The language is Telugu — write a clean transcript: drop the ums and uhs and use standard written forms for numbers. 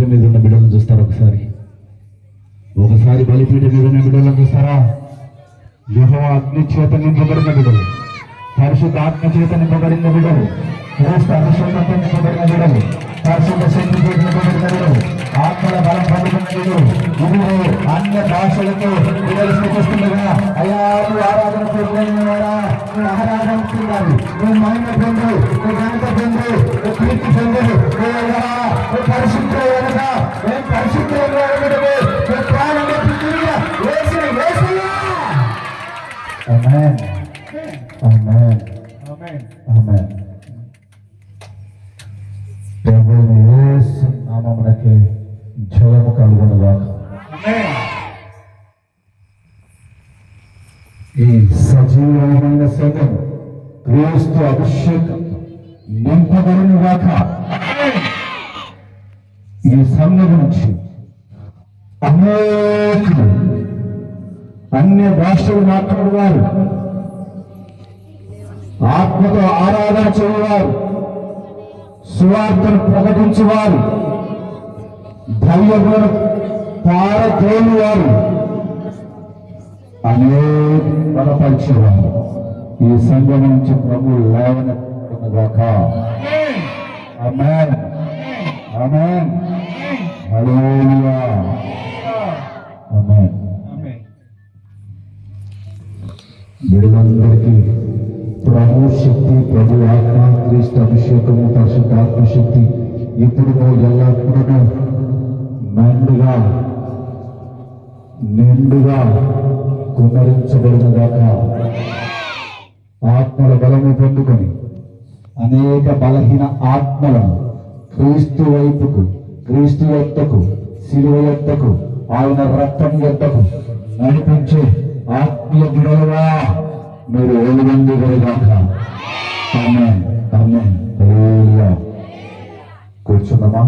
మీద ఉన్న బిడ్డలను చూస్తారా? ఒకసారి బలిపీఠం మీద ఉన్న బిడ్డలను చూస్తారా? యెహోవా అగ్ని చేత నింపబడిన బిడ్డలు, పరిశుద్ధ ఆత్మ చేత నింపబడిన బిడ్డలు, క్రీస్తు అభిషేకంతో నింపబడిన బిడ్డలు, పరిశుద్ధ శక్తితో నింపబడిన బిడ్డలు, ఆత్మల బలం పొందుకున్న బిడ్డలు, ఇదిగో అన్య భాషలతో బిడ్డలు సూచిస్తుండగా, అయ్యా నువ్వు ఆరాధన పొందినవారా, నువ్వు ఆరాధన పొందాలి, నువ్వు మహిమ పొందు, నువ్వు ఘనత పొందు, నువ్వు కీర్తి పొందు, నువ్వు పరిశుద్ధ మేము పరిశుద్ధ నువ్వు ప్రాణం Amen. Amen. Amen. Amen. ప్రభువైన యేసు నామమునకే జయము కలుగునుగాక. ఆమేన్. ఈ సజీవమైన సంఘం క్రీస్తు అభిషేకం నింపబడునుగాక. ఈ సంఘం నుంచి అనేకులు అన్య భాషలు మాట్లాడేవారు, ఆత్మతో ఆరాధన చేయవారు, సువార్తను ప్రకటించేవారు, ధైర్యములను పారతోలువారు, అనేక బలపరిచేవారు ఈ సంఘం నుంచి ప్రభు లేవనెత్తునుగాక. ఆమేన్. ఆమేన్. హల్లెలూయా. ఆమేన్. బిడ్డలందరికీ ప్రభు శక్తి, ప్రభు ఆత్మ, క్రీస్తు అభిషేకము, పరిశుద్ధాత్మ శక్తి ఇప్పుడు ఎల్లప్పుడూ నిండుగా కుమరించబడినగాక. ఆత్మల బలము పొందుకొని అనేక బలహీన ఆత్మలను క్రీస్తు వైపుకు, క్రీస్తు యొద్దకు, శిలువ యొద్దకు, ఆయన రక్తం యొద్దకు నడిపించే ఆత్మీయ బిడ్డలుగా మీరు వెలుగొందుగాక. ఆమేన్. ఆమేన్. హల్లెలూయా. కూర్చుందామా?